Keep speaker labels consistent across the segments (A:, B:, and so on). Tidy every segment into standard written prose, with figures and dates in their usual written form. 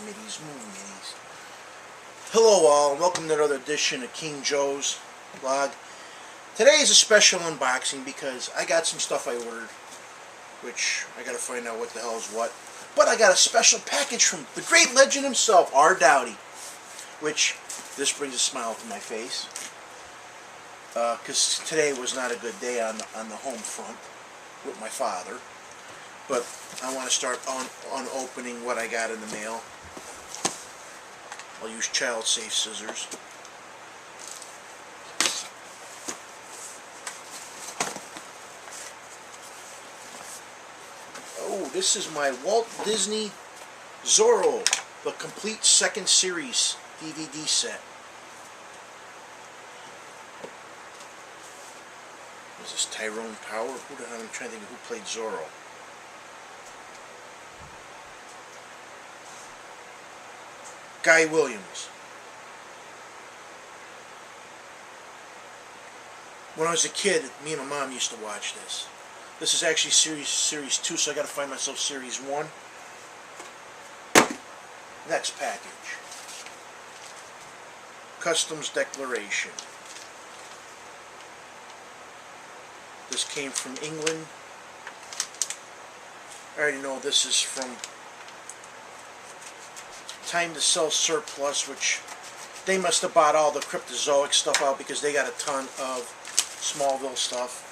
A: Middies, Moon Middies. Hello all, and welcome to another edition of King Joe's vlog. Today is a special unboxing because I got some stuff I ordered, which I gotta find out what the hell is what. But I got a special package from the great legend himself, rdowdy, which this brings a smile to my face. Because today was not a good day on the home front with my father. But I want to start on opening what I got in the mail. I'll use child-safe scissors. Oh, this is my Walt Disney Zorro, the complete second series DVD set. Is this Tyrone Power? Who the hell? I'm trying to think of who played Zorro. Guy Williams. When I was a kid, me and my mom used to watch this. This is actually series 2, so I got to find myself series 1. Next package. Customs Declaration. This came from England. I already know this is from Time to Sell Surplus, which they must have bought all the cryptozoic stuff out because they got a ton of Smallville stuff.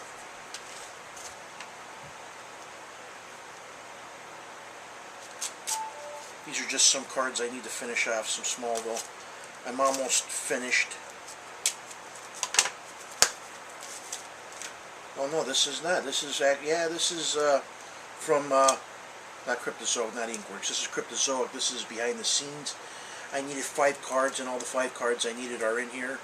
A: These are just some cards I need to finish off, some Smallville. I'm almost finished. Oh no, this is not. This is, yeah, this is from, not Cryptozoic, not Inkworks. This is Cryptozoic. This is behind the scenes. I needed 5 cards, and all the 5 cards I needed are in here.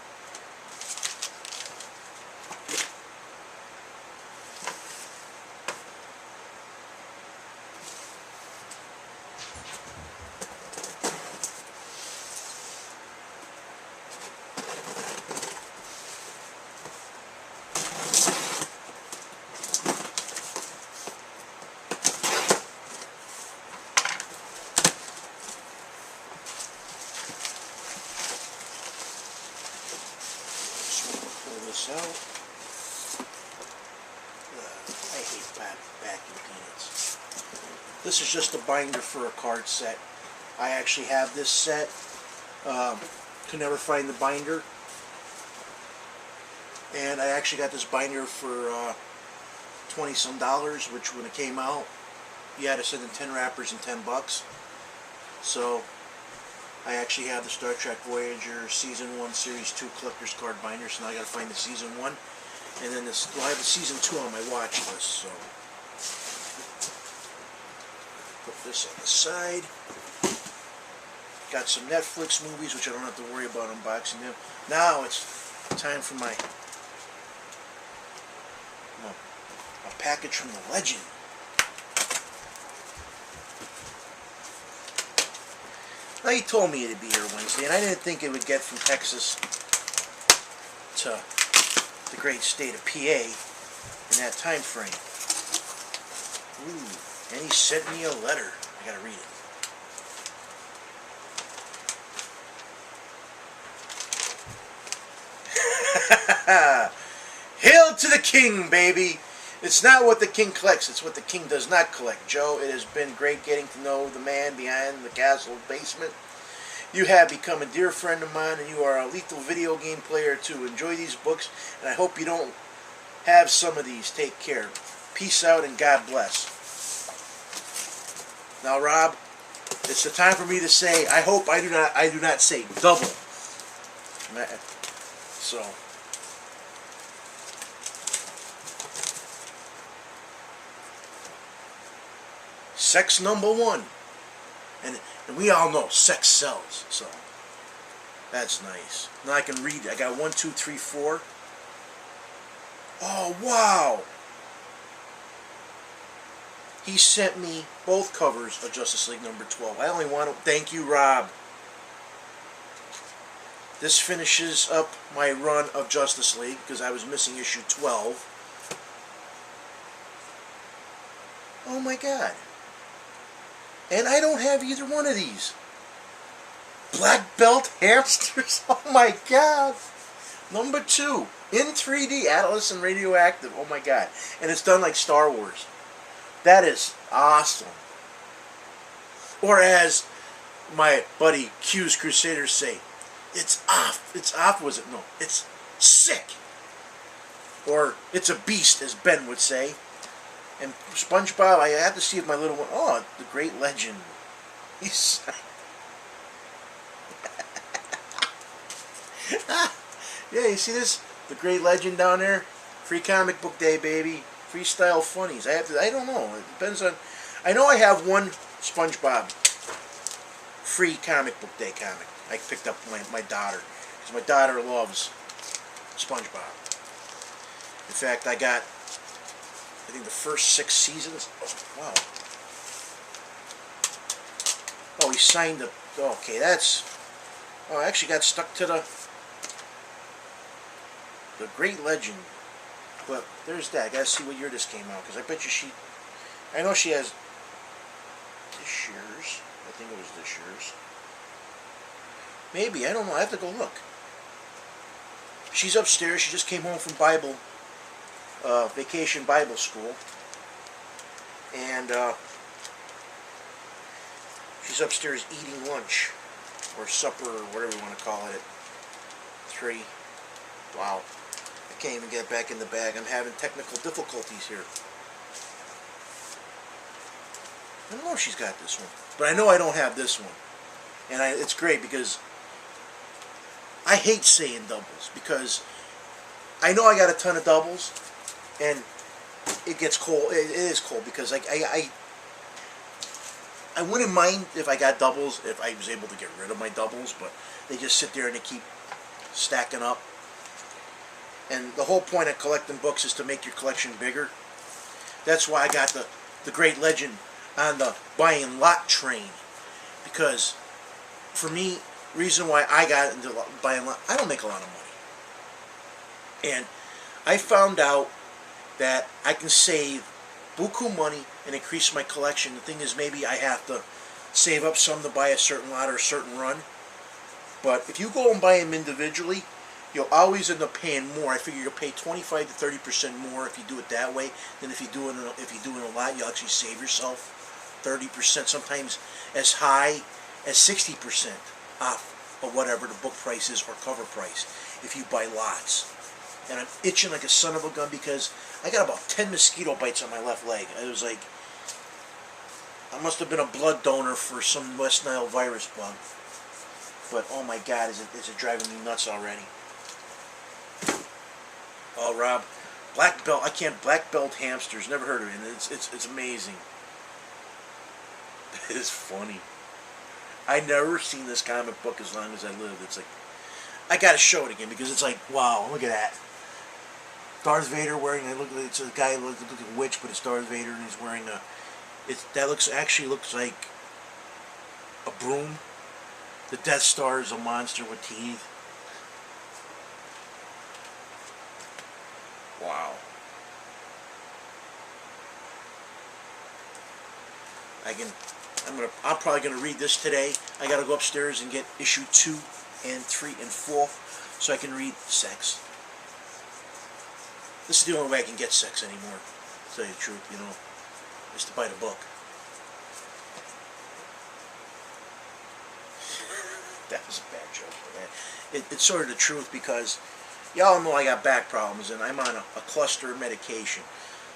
A: Out. I hate vacuum peanuts. This is just a binder for a card set. I actually have this set. Could never find the binder. And I actually got this binder for $20-some, which when it came out, you had to send in 10 wrappers and $10. So I actually have the Star Trek Voyager Season 1, Series 2 Collector's Card Binder, so now I gotta find the Season 1. And then this, well, I have the Season 2 on my watch list, so. Put this on the side. Got some Netflix movies, which I don't have to worry about unboxing them. Now it's time for my a package from the legend. Now, he told me it'd be here Wednesday, and I didn't think it would get from Texas to the great state of PA in that time frame. Ooh, and he sent me a letter. I gotta read it. Hail to the king, baby! It's not what the king collects, it's what the king does not collect. Joe, it has been great getting to know the man behind the castle basement. You have become a dear friend of mine, and you are a lethal video game player too. Enjoy these books, and I hope you don't have some of these. Take care. Peace out, and God bless. Now, Rob, it's the time for me to say, I hope I do not say double. So. Sex number 1. And we all know sex sells, so that's nice. Now I can read. I got 1, 2, 3, 4. Oh, wow. He sent me both covers of Justice League number 12. I only want to thank you, Rob. This finishes up my run of Justice League because I was missing issue 12. Oh my God. And I don't have either one of these. Black belt hamsters. Oh my god. Number 2. In 3D, Atlas and Radioactive. Oh my god. And it's done like Star Wars. That is awesome. Or as my buddy Q's Crusaders say, it's off. It's off, was it? No. It's sick. Or it's a beast, as Ben would say. And SpongeBob, I had to see if my little one... Oh, the great legend. He's... Yeah, you see this? The great legend down there? Free comic book day, baby. Freestyle funnies. I don't know. It depends on... I know I have one SpongeBob free comic book day comic. I picked up my daughter. Because my daughter loves SpongeBob. In fact, I got, I think, the first 6 seasons. Oh, wow. Oh, he signed the... Okay, that's... Oh, I actually got stuck to the great legend. But there's that. I gotta see what year this came out, because I bet you she... I know she has this year's. I think it was this year's. Maybe, I don't know. I have to go look. She's upstairs. She just came home from vacation Bible school. And she's upstairs eating lunch. Or supper, or whatever you want to call it, at 3. Wow. I can't even get it back in the bag. I'm having technical difficulties here. I don't know if she's got this one. But I know I don't have this one. And it's great because I hate saying doubles. Because I know I got a ton of doubles. And it gets cold. It is cold because I wouldn't mind if I got doubles, if I was able to get rid of my doubles, but they just sit there and they keep stacking up. And the whole point of collecting books is to make your collection bigger. That's why I got the great legend on the buying lot train. Because for me, reason why I got into buying lot, I don't make a lot of money. And I found out that I can save buku money and increase my collection. The thing is, maybe I have to save up some to buy a certain lot or a certain run. But if you go and buy them individually, you'll always end up paying more. I figure you'll pay 25 to 30% more if you do it that way than if you do it in a lot. You'll actually save yourself 30%, sometimes as high as 60% off of whatever the book price is or cover price if you buy lots. And I'm itching like a son of a gun because I got about 10 mosquito bites on my left leg. It was like, I must have been a blood donor for some West Nile virus bug. But oh my God, is it driving me nuts already? Oh, Rob, black belt hamsters. Never heard of it. It's amazing. It's funny. I never seen this comic book as long as I lived. It's like, I gotta show it again because it's like, wow, look at that. Darth Vader wearing, it's a guy looks like a witch, but it's Darth Vader, and he's wearing actually looks like a broom. The Death Star is a monster with teeth. Wow. I'm probably gonna read this today. I gotta go upstairs and get issue 2 and 3 and 4 so I can read sex. This is the only way I can get sex anymore, to tell you the truth, you know, is to buy the book. That was a bad joke, but it's sort of the truth because y'all know I got back problems and I'm on a cluster of medication.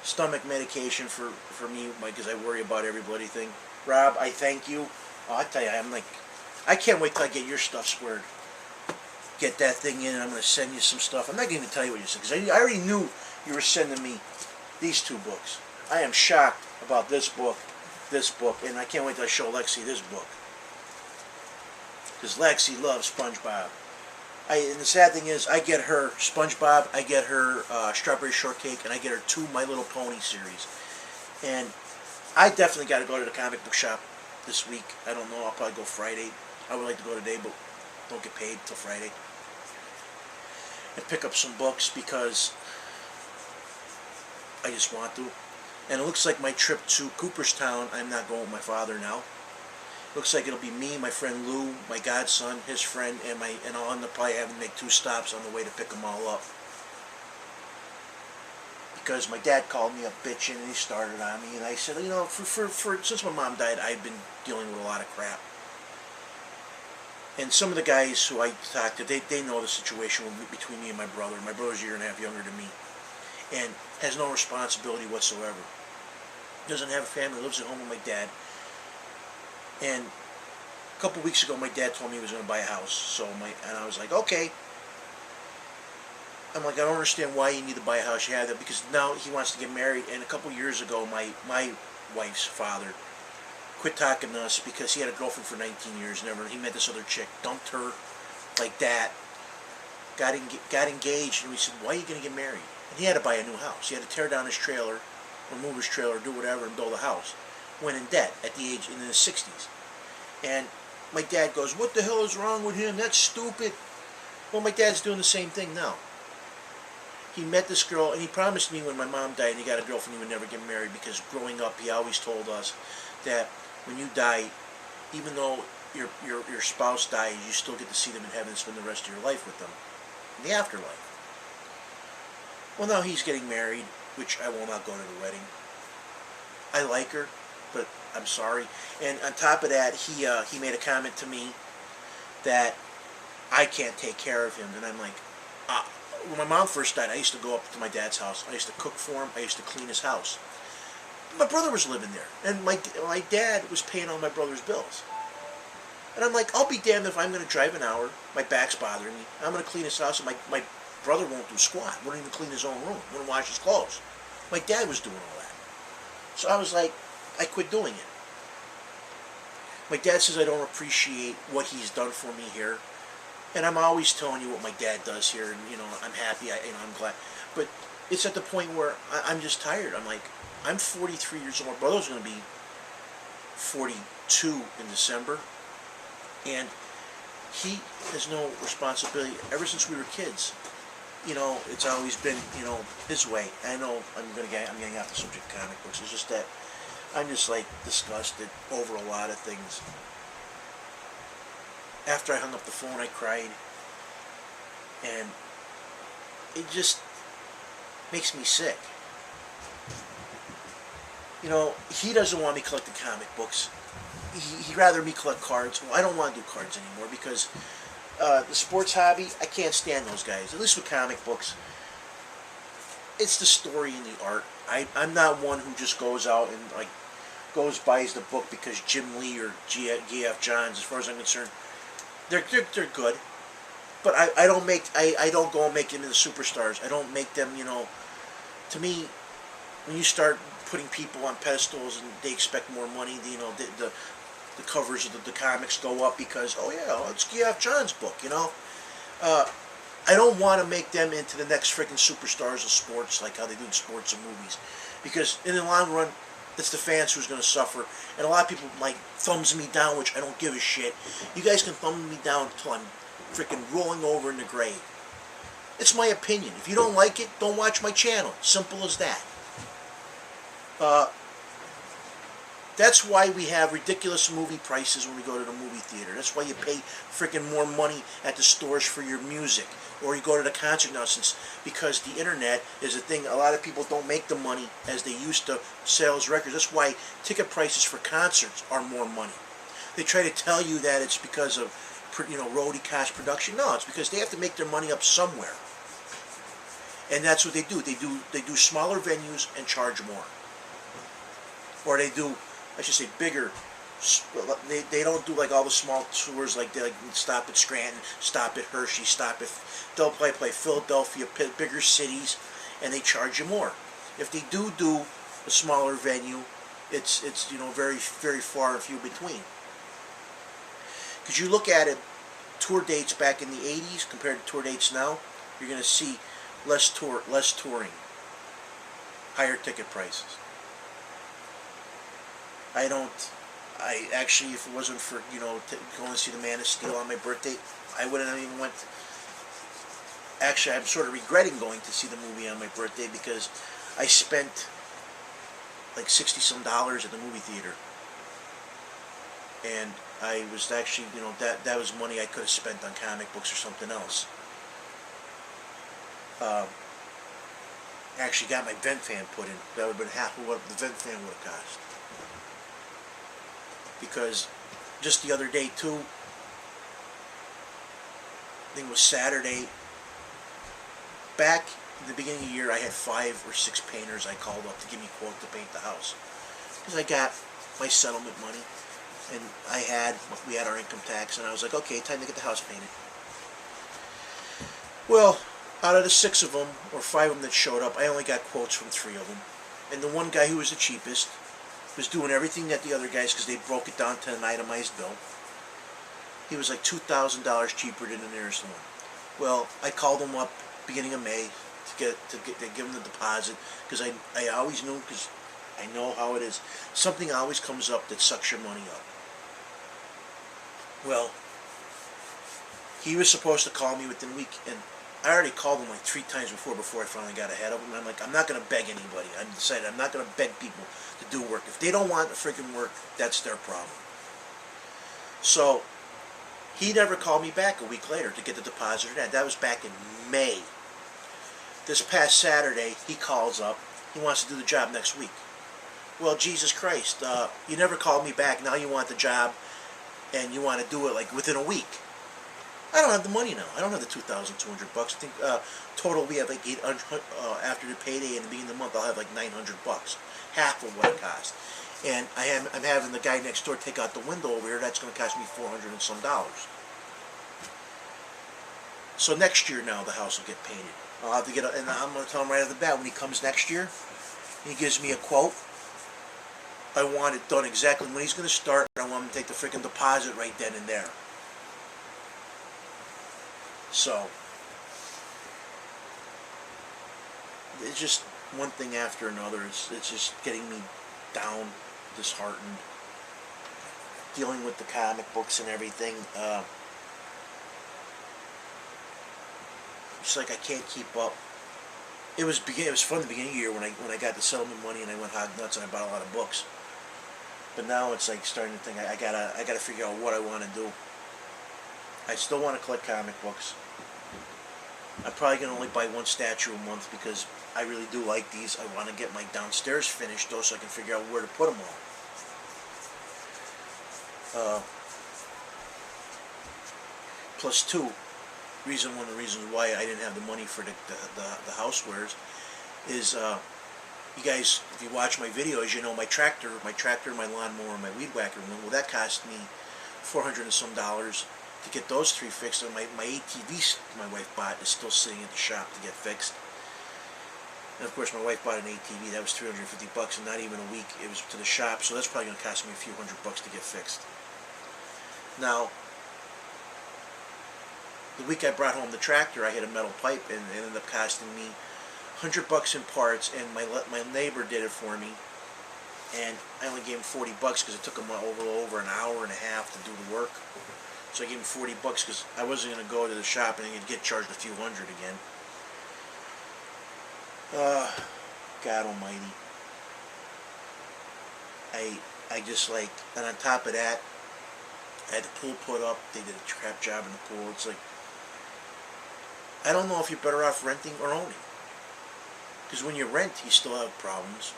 A: Stomach medication for me because I worry about every bloody thing. Rob, I thank you. Oh, I tell you, I can't wait till I get your stuff squared. Get that thing in and I'm going to send you some stuff. I'm not going to even tell you what you said because I already knew you were sending me these 2 books. I am shocked about this book, and I can't wait till I show Lexi this book. Because Lexi loves SpongeBob. And the sad thing is, I get her SpongeBob, I get her Strawberry Shortcake, and I get her 2 My Little Pony series. And I definitely got to go to the comic book shop this week. I don't know, I'll probably go Friday. I would like to go today, but don't get paid till Friday. And pick up some books because I just want to. And it looks like my trip to Cooperstown, I'm not going with my father now. Looks like it'll be me, my friend Lou, my godson, his friend, and I'll end up probably having to make 2 stops on the way to pick them all up. Because my dad called me up bitching and he started on me, and I said, you know, since my mom died, I've been dealing with a lot of crap. And some of the guys who I talked to, they know the situation between me and my brother. My brother's a year and a half younger than me, and has no responsibility whatsoever. Doesn't have a family, lives at home with my dad. And a couple weeks ago, my dad told me he was going to buy a house. And I was like, okay. I'm like, I don't understand why you need to buy a house. You have that because now he wants to get married. And a couple years ago, my wife's father quit talking to us because he had a girlfriend for 19 years. He met this other chick, dumped her like that, got engaged, and we said, why are you going to get married? And he had to buy a new house. He had to tear down his trailer, remove his trailer, do whatever, and build a house. Went in debt at the age in his 60s. And my dad goes, what the hell is wrong with him? That's stupid. Well, my dad's doing the same thing now. He met this girl, and he promised me when my mom died and he got a girlfriend he would never get married, because growing up he always told us that when you die, even though your spouse dies, you still get to see them in heaven and spend the rest of your life with them in the afterlife. Well, now he's getting married, which I will not go to the wedding. I like her, but I'm sorry. And on top of that, he made a comment to me that I can't take care of him, and I'm like, when my mom first died, I used to go up to my dad's house. I used to cook for him. I used to clean his house. My brother was living there, and my dad was paying all my brother's bills. And I'm like, I'll be damned if I'm going to drive an hour. My back's bothering me. I'm going to clean his house, and my brother won't do squat. Won't even clean his own room. Won't wash his clothes. My dad was doing all that. So I was like, I quit doing it. My dad says I don't appreciate what he's done for me here. And I'm always telling you what my dad does here, and I'm happy. I'm glad. But it's at the point where I'm just tired. I'm like, I'm 43 years old. My brother's going to be 42 in December, and he has no responsibility ever since we were kids. It's always been his way. I know I'm getting off the subject of comic books. It's just that I'm just like disgusted over a lot of things. After I hung up the phone, I cried, and it just makes me sick. He doesn't want me collecting comic books. He'd rather me collect cards. Well, I don't want to do cards anymore because the sports hobby, I can't stand those guys. At least with comic books, it's the story and the art. I'm not one who just goes out and buys the book because Jim Lee or G.F. Johns, as far as I'm concerned, they're good, but I don't go and make them into superstars. I don't make them. To me, when you start putting people on pedestals and they expect more money, the covers of the comics go up because, oh yeah, it's G.F. Johns' book. I don't want to make them into the next freaking superstars of sports, like how they do in sports and movies, because in the long run, it's the fans who's going to suffer. And a lot of people thumbs me down, which I don't give a shit. You guys can thumb me down until I'm freaking rolling over in the grave. It's my opinion. If you don't like it, don't watch my channel. Simple as that. That's why we have ridiculous movie prices when we go to the movie theater. That's why you pay freaking more money at the stores for your music. Or you go to the concert now, because the internet is a thing. A lot of people don't make the money as they used to sales records. That's why ticket prices for concerts are more money. They try to tell you that it's because of roadie cost production. No, it's because they have to make their money up somewhere. And that's what they do. They do smaller venues and charge more. Or they do, I should say, bigger. They don't do all the small tours they stop at Scranton, stop at Hershey, stop at. They'll play Philadelphia, bigger cities, and they charge you more. If they do a smaller venue, it's very very far and few between. Because you look at it, tour dates back in the 80s compared to tour dates now, you're going to see less touring, higher ticket prices. I actually, if it wasn't for, going to see The Man of Steel on my birthday, I wouldn't have even went. Actually, I'm sort of regretting going to see the movie on my birthday because I spent $60-some at the movie theater. and I was actually, that was money I could have spent on comic books or something else. Actually got my vent fan put in. That would have been half of what the vent fan would have cost. Because just the other day too, I think it was Saturday, back in the beginning of the year, I had 5 or 6 painters I called up to give me a quote to paint the house. Because I got my settlement money, and we had our income tax, and I was like, okay, time to get the house painted. Well, out of the 6 of them, or 5 of them that showed up, I only got quotes from 3 of them. And the one guy who was the cheapest was doing everything that the other guys, because they broke it down to an itemized bill. He was like $2,000 cheaper than the nearest one. Well, I called him up beginning of May to give him the deposit, because I always knew, because I know how it is. Something always comes up that sucks your money up. Well, he was supposed to call me within a week, and I already called him like 3 times before I finally got ahead of him. I'm like, I'm not going to beg anybody. I'm decided I'm not going to beg people to do work. If they don't want the freaking work, that's their problem. So he never called me back a week later to get the deposit or that. That was back in May. This past Saturday, he calls up. He wants to do the job next week. Well, Jesus Christ, you never called me back. Now you want the job, and you want to do it like within a week. I don't have the money now. I don't have the $2,200. I think total we have like 800 after the payday and the beginning of the month. I'll have like $900, half of what it cost. And I'm having the guy next door take out the window over here. That's going to cost me $400 and some dollars. So next year now the house will get painted. I'll have to get, and I'm going to tell him right off the bat when he comes next year. He gives me a quote. I want it done exactly when he's going to start. I want him to take the freaking deposit right then and there. So it's just one thing after another. It's just getting me down, disheartened, dealing with the comic books and everything. It's like I can't keep up. It was fun at the beginning of the year when I got the settlement money and I went hog nuts and I bought a lot of books. But now it's like starting to think I gotta figure out what I want to do. I still want to collect comic books. I'm probably going to only buy 1 statue a month because I really do like these. I want to get my downstairs finished though, so I can figure out where to put them all. Plus 2, one of the reasons why I didn't have the money for the housewares is you guys, if you watch my videos, you know my tractor, my lawnmower, my weed whacker. Well, that cost me $400 and some to get those 3 fixed. And my ATV my wife bought is still sitting at the shop to get fixed. And of course my wife bought an ATV, that was $350, and not even a week it was to the shop, so that's probably going to cost me a few $100 to get fixed. Now, the week I brought home the tractor, I hit a metal pipe, and it ended up costing me $100 in parts, and my neighbor did it for me, and I only gave him $40 because it took him over an hour and a half to do the work. So I gave him $40 because I wasn't going to go to the shop and get charged a few $100 again. God almighty. I just like, and on top of that, I had the pool put up. They did a crap job in the pool. It's like, I don't know if you're better off renting or owning. Because when you rent, you still have problems.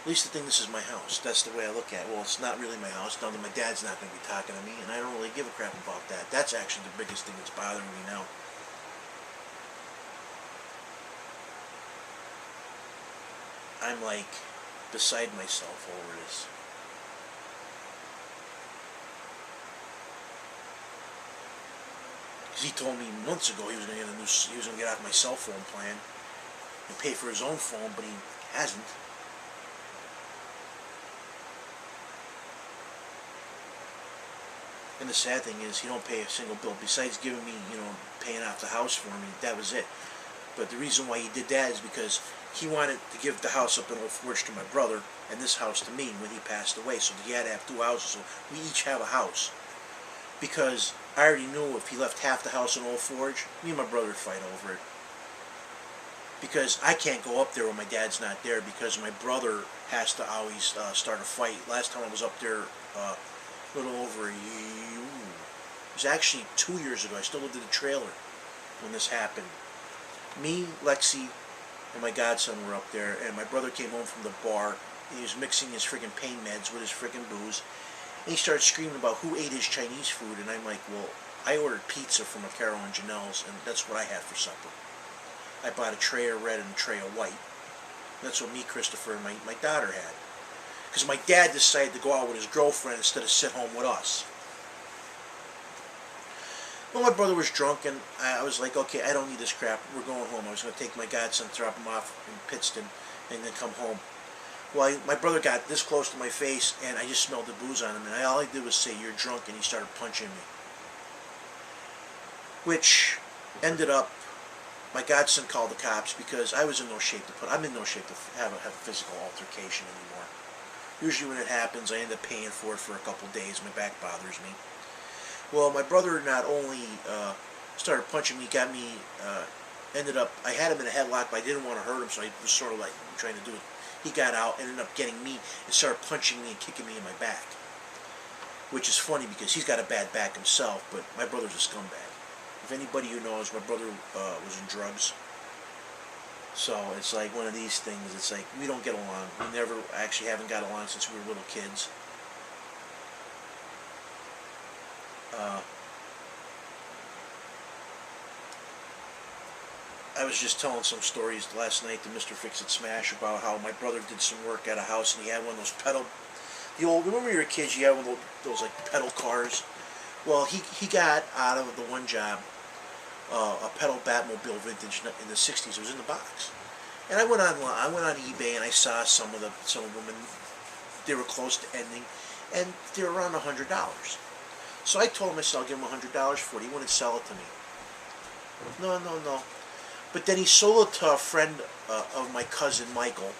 A: At least the thing, this is my house. That's the way I look at it. Well, it's not really my house. Now that my dad's not going to be talking to me, and I don't really give a crap about that. That's actually the biggest thing that's bothering me now. I'm like beside myself over this. Because he told me months ago he was going to get off my cell phone plan and pay for his own phone, but he hasn't. And the sad thing is, he don't pay a single bill. Besides giving me, paying off the house for me, that was it. But the reason why he did that is because he wanted to give the house up in Old Forge to my brother, and this house to me when he passed away. So he had to have 2 houses, so we each have a house. Because I already knew if he left half the house in Old Forge, me and my brother would fight over it. Because I can't go up there when my dad's not there, because my brother has to always start a fight. Last time I was up there, a little over it was actually 2 years ago. I still lived in the trailer when this happened. Me, Lexi, and my godson were up there, and my brother came home from the bar. He was mixing his friggin' pain meds with his friggin' booze, and he started screaming about who ate his Chinese food, and I'm like, well, I ordered pizza from a Carol and Janelle's, and that's what I had for supper. I bought a tray of red and a tray of white. That's what me, Christopher, and my daughter had. Because my dad decided to go out with his girlfriend instead of sit home with us. Well, my brother was drunk, and I was like, okay, I don't need this crap. We're going home. I was going to take my godson, drop him off in Pittston, and then come home. Well, my brother got this close to my face, and I just smelled the booze on him, and all I did was say, you're drunk, and he started punching me. Which ended up, my godson called the cops because I was in no shape I'm in no shape to have a physical altercation anymore. Usually when it happens, I end up paying for it for a couple days. My back bothers me. Well, my brother not only started punching me, got me, I had him in a headlock, but I didn't want to hurt him, so I was sort of like trying to do it. He got out, ended up getting me, and started punching me and kicking me in my back. Which is funny because he's got a bad back himself, but my brother's a scumbag. If anybody who knows, my brother was in drugs. So it's like one of these things, it's like we don't get along. We never actually haven't got along since we were little kids. I was just telling some stories last night to Mr. Fix-It Smash about how my brother did some work at a house and he had one of those remember when you were a kid, you had one of those like pedal cars? Well, he got out of the one job a pedal Batmobile vintage in the 60s. It was in the box. And I went on eBay and I saw some of them. They were close to ending, and they were around $100. So I told him, I'll give him $100 for it. He wouldn't sell it to me. No. But then he sold it to a friend of my cousin Michael,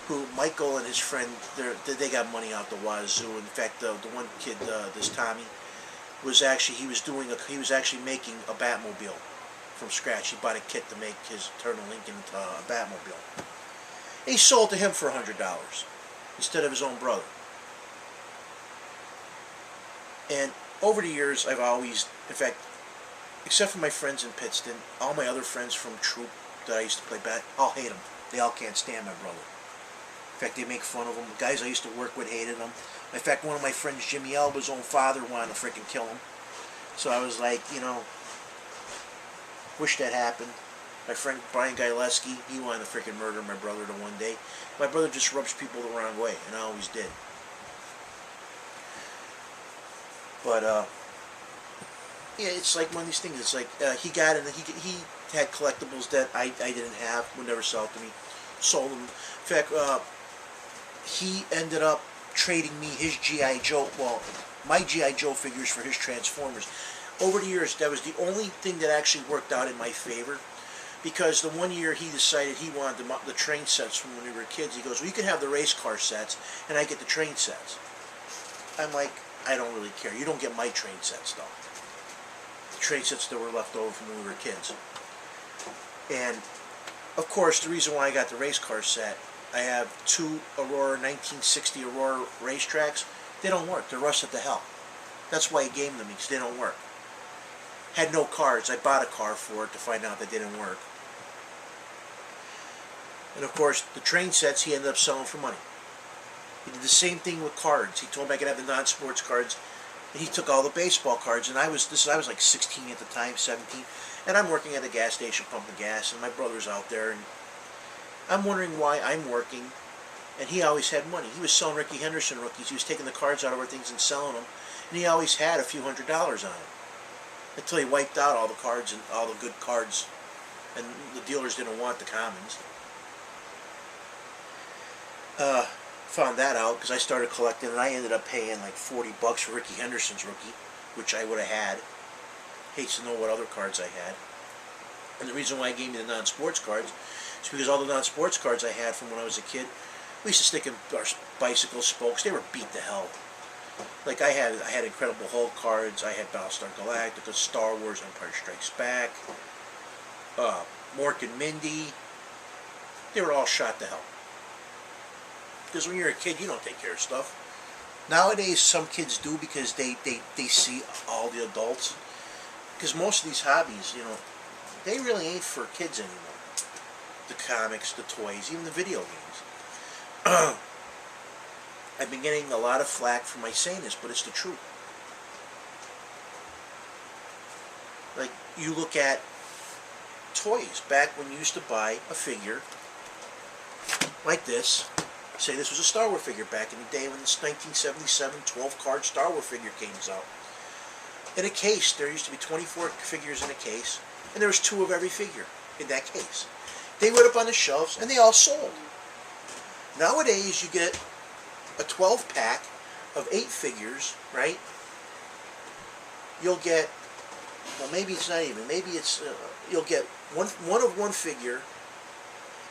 A: who Michael and his friend, they got money out the wazoo. In fact, the one kid, this Tommy, was actually making a Batmobile from scratch. He bought a kit to make his Turner Lincoln into a Batmobile. And he sold to him for $100 instead of his own brother. And over the years, I've always, in fact, except for my friends in Pittston, all my other friends from Troop that I used to play all hate him. They all can't stand my brother. In fact, they make fun of him. The guys I used to work with hated him. In fact, one of my friends, Jimmy Elba's own father, wanted to freaking kill him. So I was like, wish that happened. My friend Brian Gaileski, he wanted to freaking murder my brother to one day. My brother just rubs people the wrong way, and I always did. But yeah, it's like one of these things. It's like he got it, and he had collectibles that I didn't have. Would never sell it to me. Sold them. In fact, he ended up trading me his G.I. Joe, my G.I. Joe figures for his Transformers. Over the years, that was the only thing that actually worked out in my favor, because the one year he decided he wanted the train sets from when we were kids. He goes, well, you can have the race car sets, and I get the train sets. I'm like, I don't really care. You don't get my train sets, though. The train sets that were left over from when we were kids. And, of course, the reason why I got the race car set, I have two Aurora 1960 Aurora racetracks. They don't work. They're rusted to hell. That's why he gave them to me, because they don't work. Had no cards. I bought a car for it to find out that they didn't work. And of course, the train sets he ended up selling for money. He did the same thing with cards. He told me I could have the non-sports cards, and he took all the baseball cards. And I was like 16 at the time, 17, and I'm working at a gas station pumping gas, and my brother's out there, and I'm wondering why I'm working, and he always had money. He was selling Ricky Henderson rookies. He was taking the cards out of our things and selling them, and he always had a few $100s on him. Until he wiped out all the cards and all the good cards, and the dealers didn't want the commons. Found that out because I started collecting, and I ended up paying like $40 for Ricky Henderson's rookie, which I would have had. Hates to know what other cards I had. And the reason why I gave me the non-sports cards is because all the non-sports cards I had from when I was a kid, we used to stick in our bicycle spokes. They were beat to hell. Like I had Incredible Hulk cards, I had Battlestar Galactica, Star Wars, Empire Strikes Back, Mork and Mindy. They were all shot to hell. Because when you're a kid, you don't take care of stuff. Nowadays, some kids do because they see all the adults. Because most of these hobbies, they really ain't for kids anymore. The comics, the toys, even the video games. I've been getting a lot of flack for my saying this, but it's the truth. Like, you look at toys. Back when you used to buy a figure like this, say this was a Star Wars figure back in the day when this 1977 12-card Star Wars figure came out. In a case, there used to be 24 figures in a case, and there was 2 of every figure in that case. They went up on the shelves, and they all sold. Nowadays, you get a 12-pack of 8 figures, right? You'll get, well, maybe it's not even, maybe it's, you'll get one of one figure,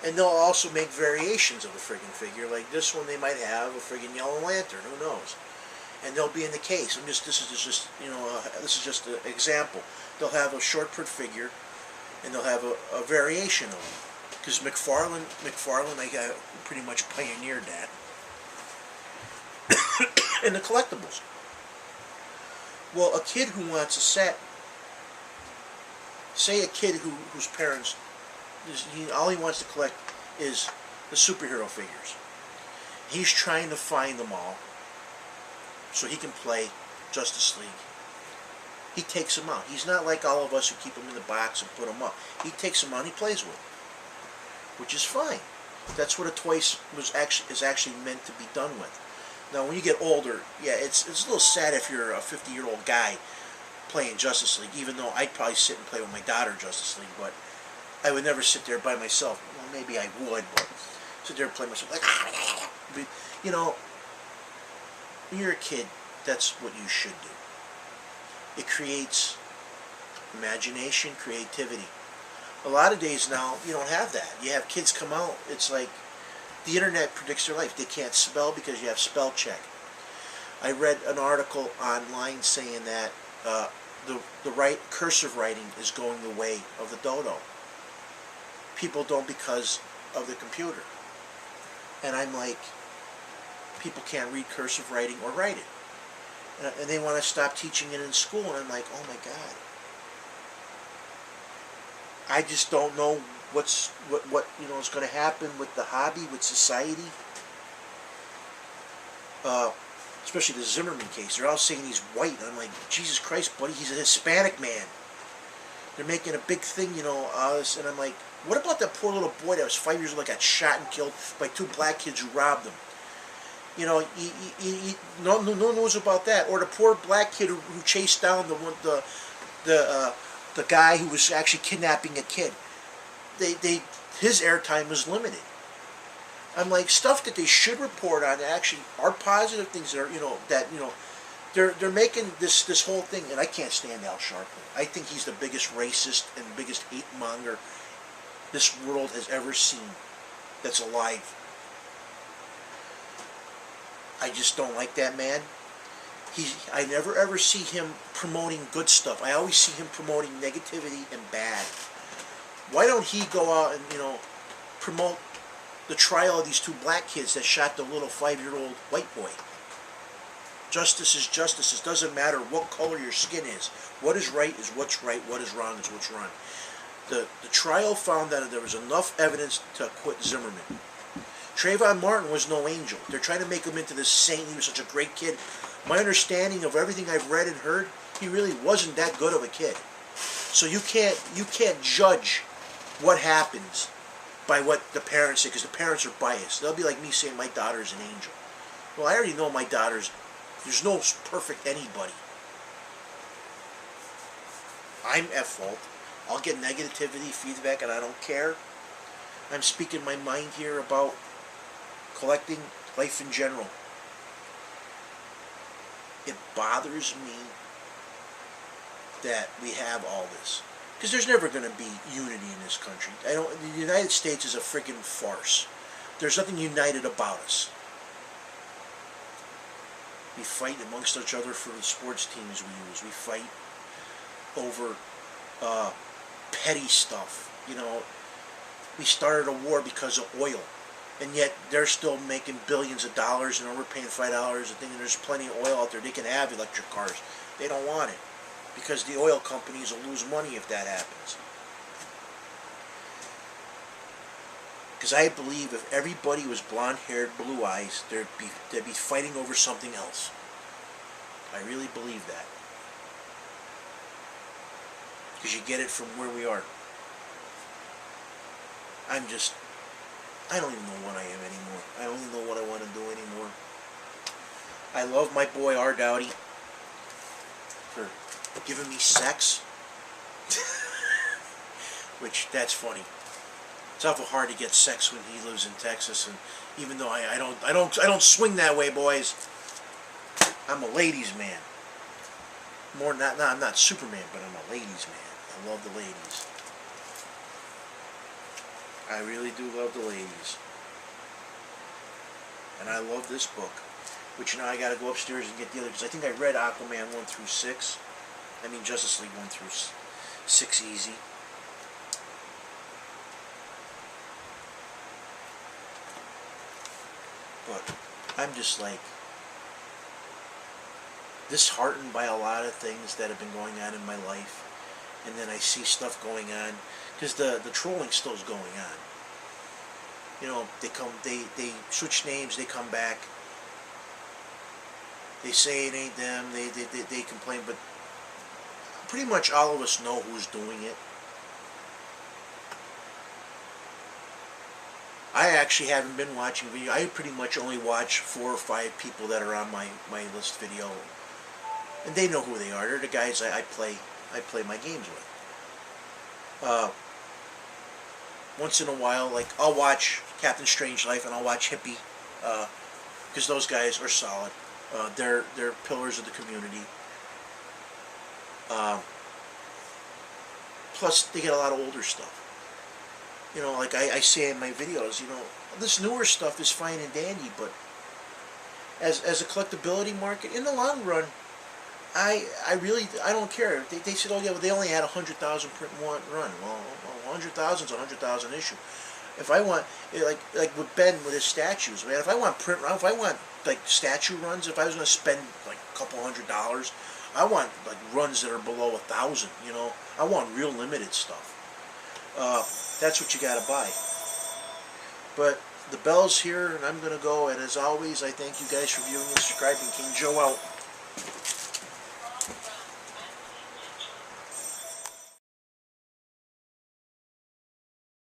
A: and they'll also make variations of the friggin' figure. Like this one, they might have a friggin' Yellow Lantern, who knows? And they'll be in the case. This is just an example. They'll have a short print figure, and they'll have a variation of them. Because McFarlane, I pretty much pioneered that. And the collectibles. Well, a kid who wants a set, say a kid whose parents, all he wants to collect is the superhero figures. He's trying to find them all so he can play Justice League. He takes them out. He's not like all of us who keep them in the box and put them up. He takes them out and he plays with them, which is fine. That's what a toy is actually meant to be done with. Now, when you get older, yeah, it's a little sad if you're a 50-year-old guy playing Justice League, even though I'd probably sit and play with my daughter Justice League, but I would never sit there by myself. Well, maybe I would, but sit there and play myself like, but, when you're a kid, that's what you should do. It creates imagination, creativity. A lot of days now, you don't have that. You have kids come out, it's like the internet predicts their life. They can't spell because you have spell check. I read an article online saying that the cursive writing is going the way of the dodo. People don't because of the computer. And I'm like, people can't read cursive writing or write it. And they want to stop teaching it in school. And I'm like, oh my God. I just don't know what is going to happen with the hobby, with society. Especially the Zimmerman case. They're all saying he's white. And I'm like, Jesus Christ, buddy, he's a Hispanic man. They're making a big thing, and I'm like, what about that poor little boy that was 5 years old, got shot and killed by 2 black kids who robbed him? No one knows about that. Or the poor black kid who chased down the guy who was actually kidnapping a kid. His airtime was limited. I'm like, stuff that they should report on actually are positive things that are, they're making this whole thing, and I can't stand Al Sharpton. I think he's the biggest racist and biggest hate monger this world has ever seen that's alive. I just don't like that man. I never ever see him promoting good stuff. I always see him promoting negativity and bad. Why don't he go out and, promote the trial of these 2 black kids that shot the little 5-year-old white boy? Justice is justice. It doesn't matter what color your skin is. What is right is what's right. What is wrong is what's wrong. The trial found that there was enough evidence to acquit Zimmerman. Trayvon Martin was no angel. They're trying to make him into this saint. He was such a great kid. My understanding of everything I've read and heard, he really wasn't that good of a kid. So you can't judge what happens by what the parents say, because the parents are biased. They'll be like me saying my daughter's an angel. Well, I already know my daughter's. There's no perfect anybody. I'm at fault. I'll get negativity, feedback, and I don't care. I'm speaking my mind here about collecting, life in general. It bothers me that we have all this. Because there's never going to be unity in this country. The United States is a freaking farce. There's nothing united about us. We fight amongst each other for the sports teams we use. We fight over petty stuff. We started a war because of oil. and yet they're still making billions of dollars, and we're paying $5 a thing, and there's plenty of oil out there. They can have electric cars. They don't want it because the oil companies will lose money if that happens. Because I believe if everybody was blonde-haired, blue eyes, they'd be fighting over something else. I really believe that. Because you get it from where we are. I don't even know what I am anymore. I don't even know what I want to do anymore. I love my boy rdowdy for giving me sex. Which, that's funny. It's awful hard to get sex when he lives in Texas, and even though I don't swing that way, boys. I'm a ladies' man. I'm not Superman, but I'm a ladies' man. I love the ladies. I really do love the ladies. And I love this book, which now I got to go upstairs and get the other, because I think I read Aquaman 1 through 6. I mean Justice League 1 through 6 easy. But I'm just like disheartened by a lot of things that have been going on in my life, and then I see stuff going on because the trolling still is going on. You know, they switch names, they come back, they say it ain't them, they complain, but pretty much all of us know who's doing it. I actually haven't been watching video. I pretty much only watch 4 or 5 people that are on my list video, and they know who they are. They're the guys I play my games with. Once in a while, like I'll watch Captain Strangelove and I'll watch Hippie, because those guys are solid. They're pillars of the community. Plus, they get a lot of older stuff. You know, like I say in my videos, you know, this newer stuff is fine and dandy, but as a collectability market, in the long run, I don't care. They said, oh yeah, well, they only had 100,000 print run. Well, 100,000 is 100,000 issue. If I want, like with Ben with his statues, man, if I want print run, if I want like statue runs, if I was going to spend like a couple $100, I want like runs that are below 1,000. You know, I want real limited stuff. That's what you got to buy. But the bell's here, and I'm going to go. And as always, I thank you guys for viewing and subscribing. King Joe out.